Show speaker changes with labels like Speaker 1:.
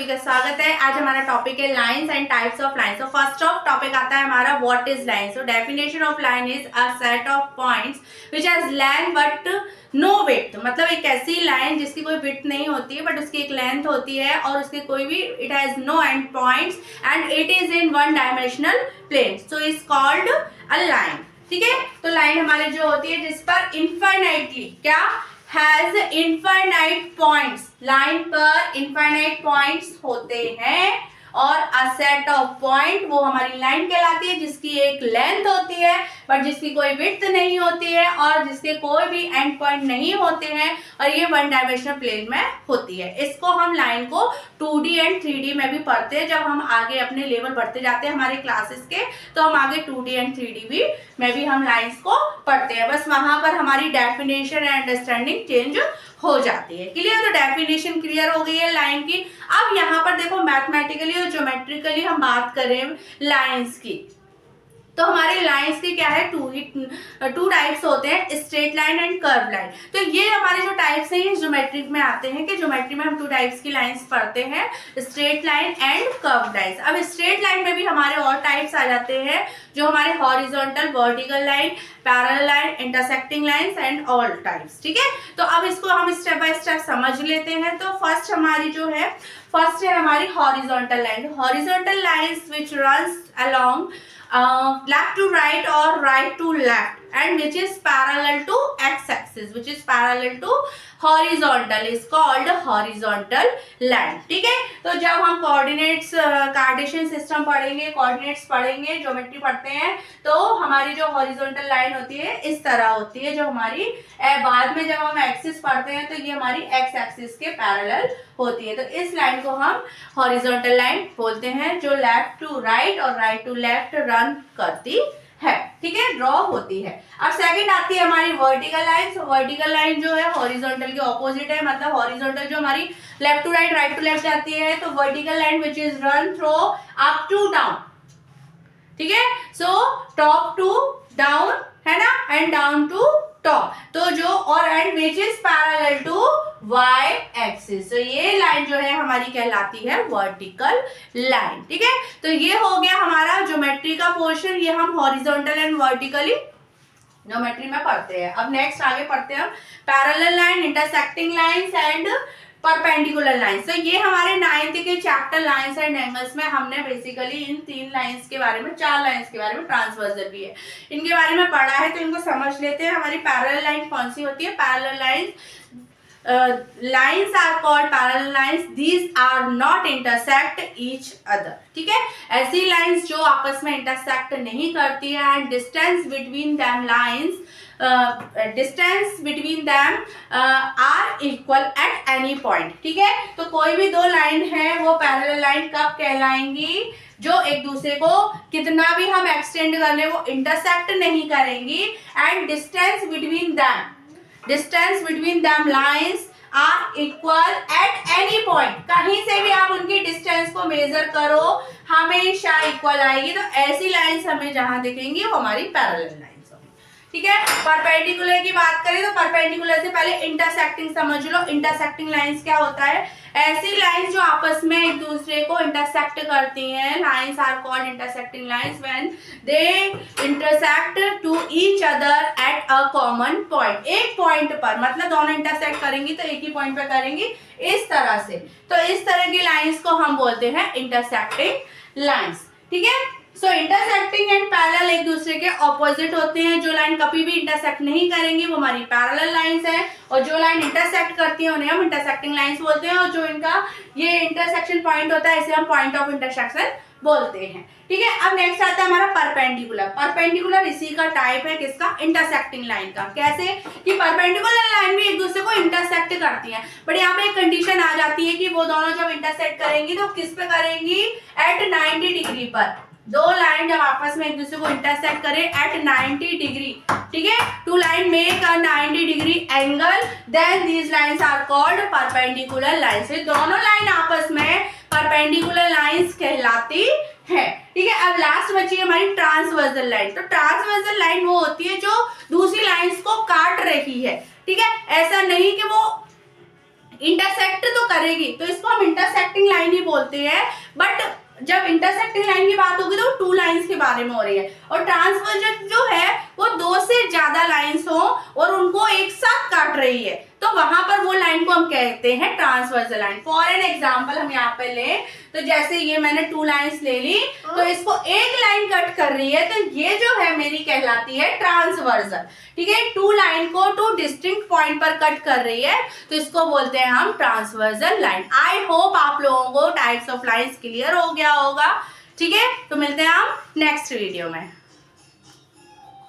Speaker 1: सभी का स्वागत है। आज हमारा टॉपिक है lines and types of lines. तो फर्स्ट ऑफ टॉपिक आता है हमारा what is line. So definition of line is a set of points which has length but no width. मतलब एक ऐसी लाइन जिसकी कोई विड्थ नहीं होती है बट उसकी एक लेंथ होती है और उसके कोई भी it has no end points and it is in one dimensional plane, so is called a line. ठीक है, तो लाइन हमारी जो होती है जिस पर इनफाइनाइटली क्या हैज इनफाइनाइट पॉइंट्स, लाइन पर इनफाइनाइट पॉइंट्स होते हैं और अ सेट ऑफ पॉइंट वो हमारी लाइन कहलाती है जिसकी एक लेंथ होती है बट जिसकी कोई विड्थ नहीं होती है और जिसके कोई भी एंड पॉइंट नहीं होते हैं और ये वन डायमेंशनल प्लेन में होती है। इसको हम लाइन को 2D एंड 3D में भी पढ़ते हैं। जब हम आगे अपने लेवल बढ़ते जाते हैं हमारे क्लासेस के तो हम आगे 2D एंड 3D में भी हम लाइंस को पढ़ते हैं। बस वहां पर हमारी डेफिनेशन एंड अंडरस्टैंडिंग चेंज हो जाती है। क्लियर, तो डेफिनेशन क्लियर हो गई है लाइन की। अब यहाँ पर देखो मैथमेटिकली और ज्योमेट्रिकली हम बात करें लाइंस की, तो हमारे लाइंस के क्या है टू टाइप्स होते हैं, straight line and curve line. तो ये हमारे जो टाइप्स हैं ये ज्योमेट्री में आते हैं कि ज्योमेट्री में हम 2 टाइप्स की लाइंस पढ़ते हैं, straight line and curve lines. अब स्ट्रेट लाइन में भी हमारे और टाइप्स आ जाते हैं जो हमारे horizontal, vertical line, parallel line, intersecting lines and all types. ठीक है, तो अब इसको हम स्टेप बाय स्टेप समझ लेते हैं। तो फर्स्ट है हमारी horizontal line. Horizontal lines which runs along left to right or right to left and which is parallel to x-axis, which is parallel to horizontal is called horizontal line। ठीक है, तो जब हम कोऑर्डिनेट्स कार्टेशियन सिस्टम पढ़ेंगे, coordinates पढ़ेंगे, geometry पढ़ते हैं तो हमारी जो हॉरिजॉन्टल लाइन होती है इस तरह होती है। जो हमारी बाद में जब हम एक्सिस पढ़ते हैं तो ये हमारी एक्स एक्सिस के पैरेलल होती है। तो इस लाइन को हम हॉरिजॉन्टल लाइन बोलते हैं जो लेफ्ट टू राइट और राइट टू लेफ्ट रन करती है। ठीक है, ड्रॉ होती है। अब सेकंड आती है हमारी वर्टिकल लाइन। तो वर्टिकल लाइन जो है हॉरिजॉन्टल के ऑपोजिट है, मतलब हॉरिजॉन्टल जो हमारी left to right, right to left जाती है, तो vertical line which is run through up to down. ठीक है, सो टॉप टू डाउन है ना एंड डाउन टू टॉप, तो जो और and which is parallel to Y axis. तो ये लाइन जो है हमारी कहलाती है वर्टिकल लाइन। ठीक है, तो ये हो गया हमारा ज्योमेट्री का पोर्शन। ये हम हॉरिजॉन्टल एंड वर्टिकली ज्योमेट्री में पढ़ते हैं। अब नेक्स्ट आगे पढ़ते हैं हम parallel line, intersecting lines and perpendicular lines. तो ये हमारे 9th के चैप्टर लाइंस एंड एंगल्स में हमने बेसिकली इन 3 लाइंस के बारे में, 4 लाइंस के बारे में, ट्रांसवर्सल भी है, इनके बारे में पढ़ा है। तो इनको समझ लेते हैं। हमारी पैरेलल लाइन कौन सी होती है? Parallel lines are called parallel lines, these are not intersect each other. ठीक है, ऐसी लाइंस जो आपस में इंटरसेक्ट नहीं करती है and distance between them lines distance between them are equal at any point. ठीक है, तो कोई भी 2 लाइन है वो पैरेलल लाइन कब कहलाएंगी? जो एक दूसरे को कितना भी हम एक्सटेंड कर ले वो इंटरसेक्ट नहीं करेंगी and distance between them lines are equal at any point. कहीं से भी आप उनकी डिस्टेंस को मेजर करो हमेशा इक्वल आएगी। तो ऐसी लाइंस हमें जहां दिखेंगी वो हमारी पैरेलल लाइंस होगी। ठीक है, परपेंडिकुलर की बात करें तो परपेंडिकुलर से पहले इंटरसेक्टिंग समझ लो। इंटरसेक्टिंग लाइंस क्या होता है? ऐसी लाइंस जो आपस में एक दूसरे को इंटरसेक्ट करती हैं। Lines are called intersecting lines when they intersect to each other at a common point. एक पॉइंट पर, मतलब दोनों इंटरसेक्ट करेंगी तो एक ही पॉइंट पर करेंगी इस तरह से। तो इस तरह की लाइंस को हम बोलते हैं इंटरसेक्टिंग लाइंस। ठीक है, सो इंटरसेक्टिंग एंड पैरेलल एक दूसरे के ऑपोजिट होते हैं। जो लाइन कभी भी इंटरसेक्ट नहीं करेंगी वो हमारी पैरेलल लाइंस है और जो लाइन इंटरसेक्ट करती है उन्हें हम इंटरसेक्टिंग लाइंस बोलते हैं। और जो इनका ये इंटरसेक्शन पॉइंट होता है इसे हम पॉइंट ऑफ इंटरसेक्शन बोलते हैं। ठीक है, अब नेक्स्ट आता है हमारा परपेंडिकुलर। परपेंडिकुलर इसी का टाइप है किसका? इंटरसेक्टिंग लाइन का। कैसे कि परपेंडिकुलर लाइन भी एक दूसरे को इंटरसेक्ट करती है बट यहाँ पे एक कंडीशन आ जाती है कि वो दोनों जब इंटरसेक्ट करेंगी तो किस पे करेंगी? एट 90 डिग्री पर। 2 लाइन जब आपस में एक दूसरे को इंटरसेक्ट करें एट 90 डिग्री। ठीक है, 2 line make a 90 degree angle, then these lines are called perpendicular lines. दोनों लाइन आपस में परपेंडिकुलर लाइंस कहलाती है। ठीक है, अब लास्ट बची है हमारी ट्रांसवर्सल लाइन। तो ट्रांसवर्सल लाइन वो होती है जो दूसरी लाइंस को काट रही है। ठीक है, ऐसा नहीं कि वो इंटरसेक्ट तो करेगी, तो इसको हम इंटरसेक्टिंग लाइन ही बोलते हैं। बट जब इंटरसेक्टिंग लाइन की बात होगी तो टू लाइंस के बारे में हो रही है, और ट्रांसवर्जन जो है वो दो से ज्यादा लाइंस हो और उनको एक साथ काट रही है, तो वहां पर वो लाइन को हम कहते हैं transversal line. For an example हम यहाँ पे ले, तो जैसे ये मैंने टू लाइंस ले ली, तो इसको एक लाइन कट कर रही है, तो ये जो है मेरी कहलाती है ट्रांसवर्सल। ठीक है, टू लाइन को टू डिस्टिंक्ट पॉइंट पर कट कर रही है, तो इसको बोलते हैं हम ट्रांसवर्सल लाइन। आई होप आप लोगों को टाइप्स ऑफ लाइंस क्लियर हो गया होगा। ठीक है, तो मिलते हैं हम नेक्स्ट वीडियो में।